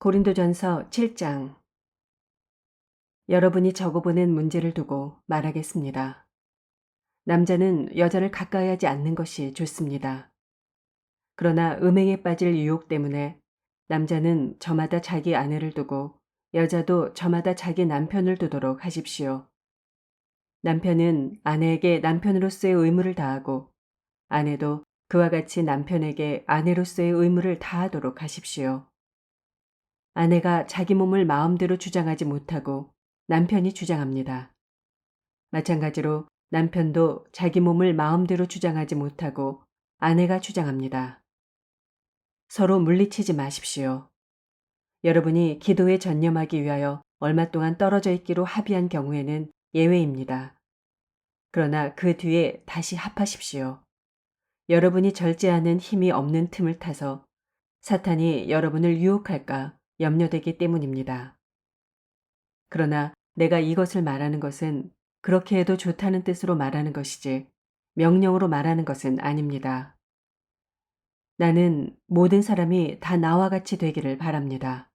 고린도전서 7장. 여러분이 적어보낸 문제를 두고 말하겠습니다. 남자는 여자를 가까이 하지 않는 것이 좋습니다. 그러나 음행에 빠질 유혹 때문에 남자는 저마다 자기 아내를 두고 여자도 저마다 자기 남편을 두도록 하십시오. 남편은 아내에게 남편으로서의 의무를 다하고 아내도 그와 같이 남편에게 아내로서의 의무를 다하도록 하십시오. 아내가 자기 몸을 마음대로 주장하지 못하고 남편이 주장합니다. 마찬가지로 남편도 자기 몸을 마음대로 주장하지 못하고 아내가 주장합니다. 서로 물리치지 마십시오. 여러분이 기도에 전념하기 위하여 얼마 동안 떨어져 있기로 합의한 경우에는 예외입니다. 그러나 그 뒤에 다시 합하십시오. 여러분이 절제하는 힘이 없는 틈을 타서 사탄이 여러분을 유혹할까 염려되기 때문입니다. 그러나 내가 이것을 말하는 것은 그렇게 해도 좋다는 뜻으로 말하는 것이지 명령으로 말하는 것은 아닙니다. 나는 모든 사람이 다 나와 같이 되기를 바랍니다.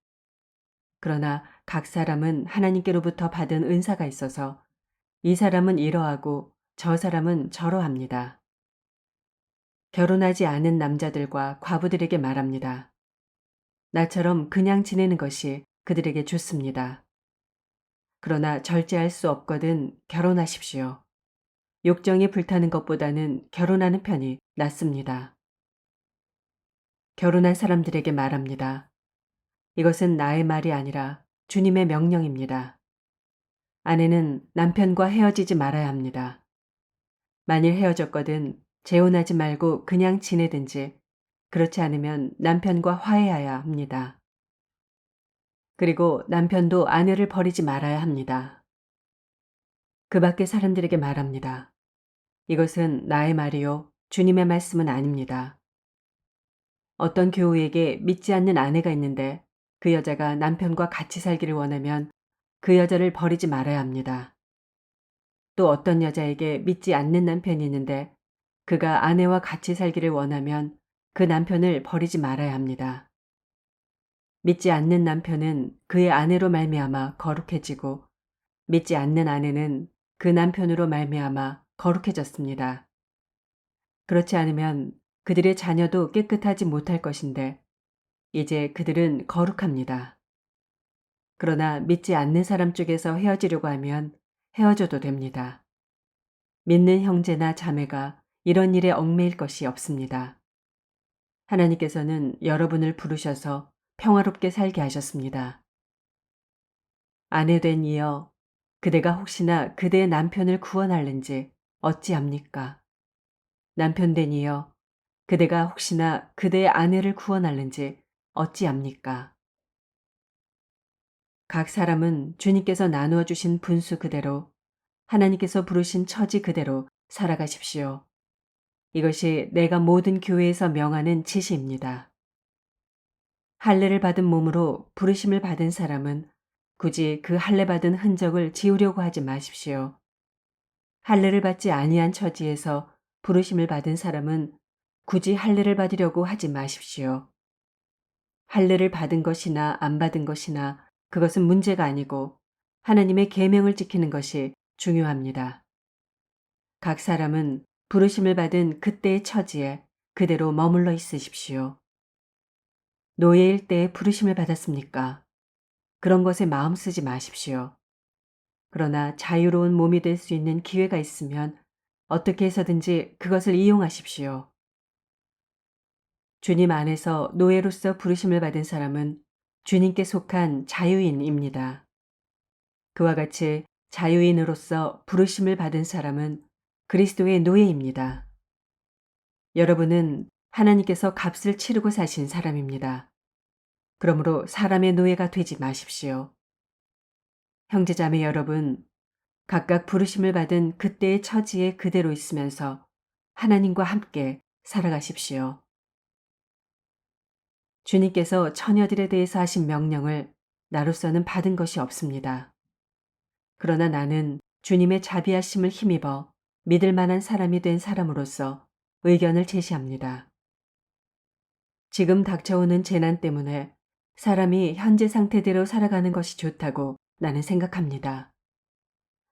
그러나 각 사람은 하나님께로부터 받은 은사가 있어서 이 사람은 이러하고 저 사람은 저러합니다. 결혼하지 않은 남자들과 과부들에게 말합니다. 나처럼 그냥 지내는 것이 그들에게 좋습니다. 그러나 절제할 수 없거든 결혼하십시오. 욕정이 불타는 것보다는 결혼하는 편이 낫습니다. 결혼한 사람들에게 말합니다. 이것은 나의 말이 아니라 주님의 명령입니다. 아내는 남편과 헤어지지 말아야 합니다. 만일 헤어졌거든 재혼하지 말고 그냥 지내든지 그렇지 않으면 남편과 화해해야 합니다. 그리고 남편도 아내를 버리지 말아야 합니다. 그 밖의 사람들에게 말합니다. 이것은 나의 말이요 주님의 말씀은 아닙니다. 어떤 교우에게 믿지 않는 아내가 있는데 그 여자가 남편과 같이 살기를 원하면 그 여자를 버리지 말아야 합니다. 또 어떤 여자에게 믿지 않는 남편이 있는데 그가 아내와 같이 살기를 원하면 그 남편을 버리지 말아야 합니다. 믿지 않는 남편은 그의 아내로 말미암아 거룩해지고 믿지 않는 아내는 그 남편으로 말미암아 거룩해졌습니다. 그렇지 않으면 그들의 자녀도 깨끗하지 못할 것인데 이제 그들은 거룩합니다. 그러나 믿지 않는 사람 쪽에서 헤어지려고 하면 헤어져도 됩니다. 믿는 형제나 자매가 이런 일에 얽매일 것이 없습니다. 하나님께서는 여러분을 부르셔서 평화롭게 살게 하셨습니다. 아내된 이여, 그대가 혹시나 그대의 남편을 구원할는지 어찌합니까? 남편된 이여, 그대가 혹시나 그대의 아내를 구원할는지 어찌합니까? 각 사람은 주님께서 나누어 주신 분수 그대로 하나님께서 부르신 처지 그대로 살아가십시오. 이것이 내가 모든 교회에서 명하는 지시입니다. 할례를 받은 몸으로 부르심을 받은 사람은 굳이 그 할례 받은 흔적을 지우려고 하지 마십시오. 할례를 받지 아니한 처지에서 부르심을 받은 사람은 굳이 할례를 받으려고 하지 마십시오. 할례를 받은 것이나 안 받은 것이나 그것은 문제가 아니고 하나님의 계명을 지키는 것이 중요합니다. 각 사람은 부르심을 받은 그때의 처지에 그대로 머물러 있으십시오. 노예일 때에 부르심을 받았습니까? 그런 것에 마음 쓰지 마십시오. 그러나 자유로운 몸이 될 수 있는 기회가 있으면 어떻게 해서든지 그것을 이용하십시오. 주님 안에서 노예로서 부르심을 받은 사람은 주님께 속한 자유인입니다. 그와 같이 자유인으로서 부르심을 받은 사람은 그리스도의 노예입니다. 여러분은 하나님께서 값을 치르고 사신 사람입니다. 그러므로 사람의 노예가 되지 마십시오. 형제자매 여러분, 각각 부르심을 받은 그때의 처지에 그대로 있으면서 하나님과 함께 살아가십시오. 주님께서 처녀들에 대해서 하신 명령을 나로서는 받은 것이 없습니다. 그러나 나는 주님의 자비하심을 힘입어 믿을 만한 사람이 된 사람으로서 의견을 제시합니다. 지금 닥쳐오는 재난 때문에 사람이 현재 상태대로 살아가는 것이 좋다고 나는 생각합니다.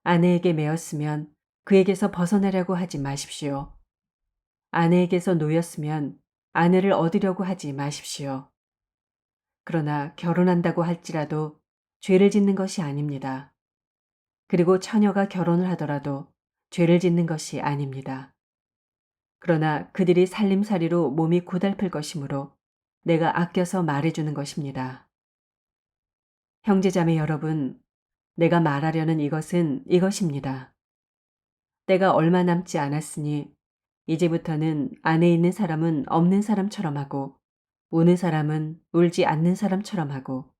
아내에게 매였으면 그에게서 벗어나려고 하지 마십시오. 아내에게서 놓였으면 아내를 얻으려고 하지 마십시오. 그러나 결혼한다고 할지라도 죄를 짓는 것이 아닙니다. 그리고 처녀가 결혼을 하더라도 죄를 짓는 것이 아닙니다. 그러나 그들이 살림살이로 몸이 고달플 것이므로 내가 아껴서 말해주는 것입니다. 형제자매 여러분, 내가 말하려는 이것은 이것입니다. 때가 얼마 남지 않았으니 이제부터는 안에 있는 사람은 없는 사람처럼 하고 우는 사람은 울지 않는 사람처럼 하고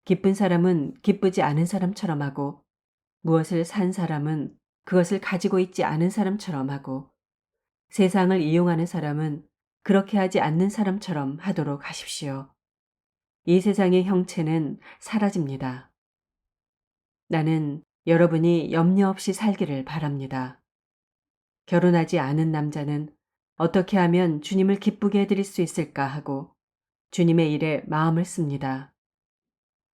기쁜 사람은 기쁘지 않은 사람처럼 하고 무엇을 산 사람은 그것을 가지고 있지 않은 사람처럼 하고 세상을 이용하는 사람은 그렇게 하지 않는 사람처럼 하도록 하십시오. 이 세상의 형체는 사라집니다. 나는 여러분이 염려 없이 살기를 바랍니다. 결혼하지 않은 남자는 어떻게 하면 주님을 기쁘게 해드릴 수 있을까 하고 주님의 일에 마음을 씁니다.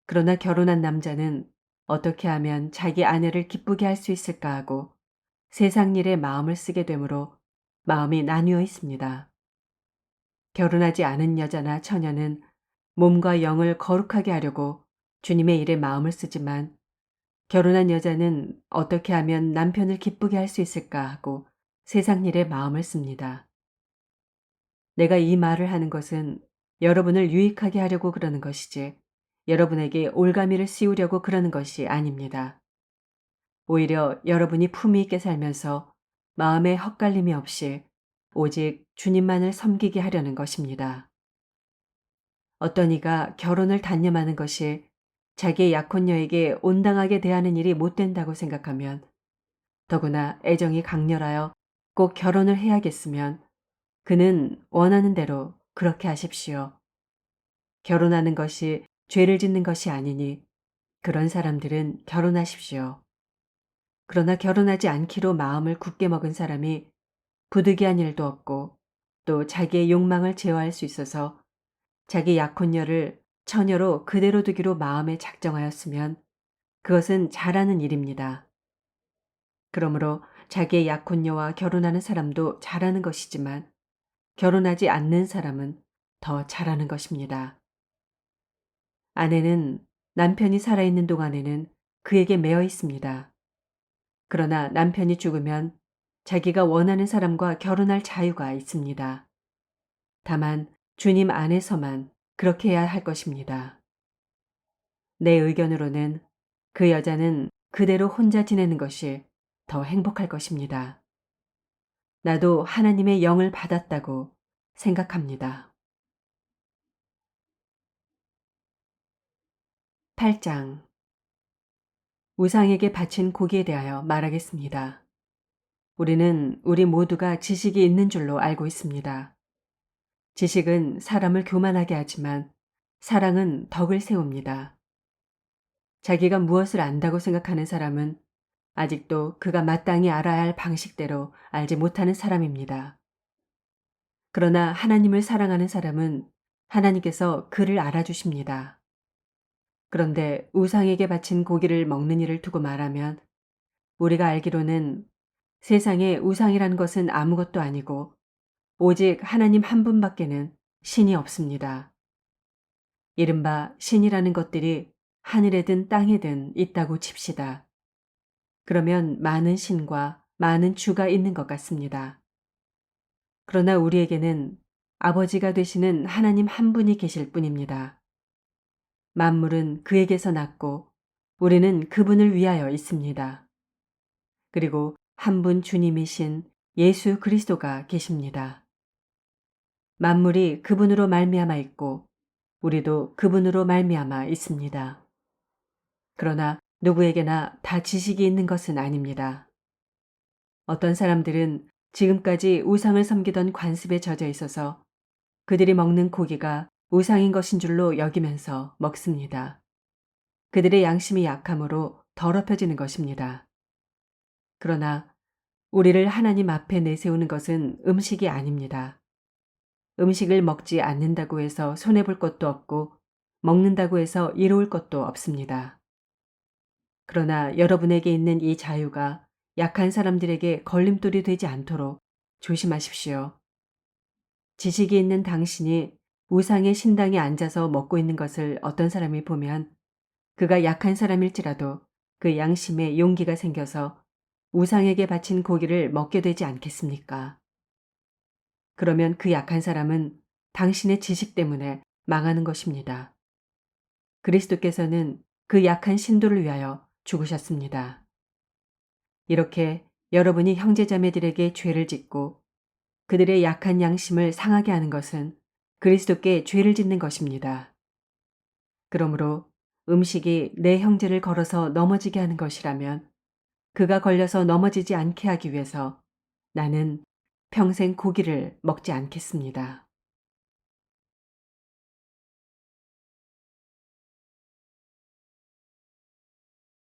그러나 결혼한 남자는 어떻게 하면 자기 아내를 기쁘게 할 수 있을까 하고 세상 일에 마음을 쓰게 되므로 마음이 나뉘어 있습니다. 결혼하지 않은 여자나 처녀는 몸과 영을 거룩하게 하려고 주님의 일에 마음을 쓰지만 결혼한 여자는 어떻게 하면 남편을 기쁘게 할 수 있을까 하고 세상 일에 마음을 씁니다. 내가 이 말을 하는 것은 여러분을 유익하게 하려고 그러는 것이지 여러분에게 올가미를 씌우려고 그러는 것이 아닙니다. 오히려 여러분이 품위 있게 살면서 마음에 헛갈림이 없이 오직 주님만을 섬기게 하려는 것입니다. 어떤 이가 결혼을 단념하는 것이 자기의 약혼녀에게 온당하게 대하는 일이 못 된다고 생각하면 더구나 애정이 강렬하여 꼭 결혼을 해야겠으면 그는 원하는 대로 그렇게 하십시오. 결혼하는 것이 죄를 짓는 것이 아니니 그런 사람들은 결혼하십시오. 그러나 결혼하지 않기로 마음을 굳게 먹은 사람이 부득이한 일도 없고 또 자기의 욕망을 제어할 수 있어서 자기 약혼녀를 처녀로 그대로 두기로 마음에 작정하였으면 그것은 잘하는 일입니다. 그러므로 자기의 약혼녀와 결혼하는 사람도 잘하는 것이지만 결혼하지 않는 사람은 더 잘하는 것입니다. 아내는 남편이 살아있는 동안에는 그에게 매여 있습니다. 그러나 남편이 죽으면 자기가 원하는 사람과 결혼할 자유가 있습니다. 다만 주님 안에서만 그렇게 해야 할 것입니다. 내 의견으로는 그 여자는 그대로 혼자 지내는 것이 더 행복할 것입니다. 나도 하나님의 영을 받았다고 생각합니다. 8장 우상에게 바친 고기에 대하여 말하겠습니다. 우리는 우리 모두가 지식이 있는 줄로 알고 있습니다. 지식은 사람을 교만하게 하지만 사랑은 덕을 세웁니다. 자기가 무엇을 안다고 생각하는 사람은 아직도 그가 마땅히 알아야 할 방식대로 알지 못하는 사람입니다. 그러나 하나님을 사랑하는 사람은 하나님께서 그를 알아주십니다. 그런데 우상에게 바친 고기를 먹는 일을 두고 말하면 우리가 알기로는 세상에 우상이라는 것은 아무것도 아니고 오직 하나님 한 분밖에는 신이 없습니다. 이른바 신이라는 것들이 하늘에든 땅에든 있다고 칩시다. 그러면 많은 신과 많은 주가 있는 것 같습니다. 그러나 우리에게는 아버지가 되시는 하나님 한 분이 계실 뿐입니다. 만물은 그에게서 났고 우리는 그분을 위하여 있습니다. 그리고 한 분 주님이신 예수 그리스도가 계십니다. 만물이 그분으로 말미암아 있고 우리도 그분으로 말미암아 있습니다. 그러나 누구에게나 다 지식이 있는 것은 아닙니다. 어떤 사람들은 지금까지 우상을 섬기던 관습에 젖어 있어서 그들이 먹는 고기가 우상인 것인 줄로 여기면서 먹습니다. 그들의 양심이 약함으로 더럽혀지는 것입니다. 그러나 우리를 하나님 앞에 내세우는 것은 음식이 아닙니다. 음식을 먹지 않는다고 해서 손해볼 것도 없고 먹는다고 해서 이로울 것도 없습니다. 그러나 여러분에게 있는 이 자유가 약한 사람들에게 걸림돌이 되지 않도록 조심하십시오. 지식이 있는 당신이 우상의 신당에 앉아서 먹고 있는 것을 어떤 사람이 보면 그가 약한 사람일지라도 그 양심에 용기가 생겨서 우상에게 바친 고기를 먹게 되지 않겠습니까? 그러면 그 약한 사람은 당신의 지식 때문에 망하는 것입니다. 그리스도께서는 그 약한 신도를 위하여 죽으셨습니다. 이렇게 여러분이 형제자매들에게 죄를 짓고 그들의 약한 양심을 상하게 하는 것은 그리스도께 죄를 짓는 것입니다. 그러므로 음식이 내 형제를 걸어서 넘어지게 하는 것이라면 그가 걸려서 넘어지지 않게 하기 위해서 나는 평생 고기를 먹지 않겠습니다.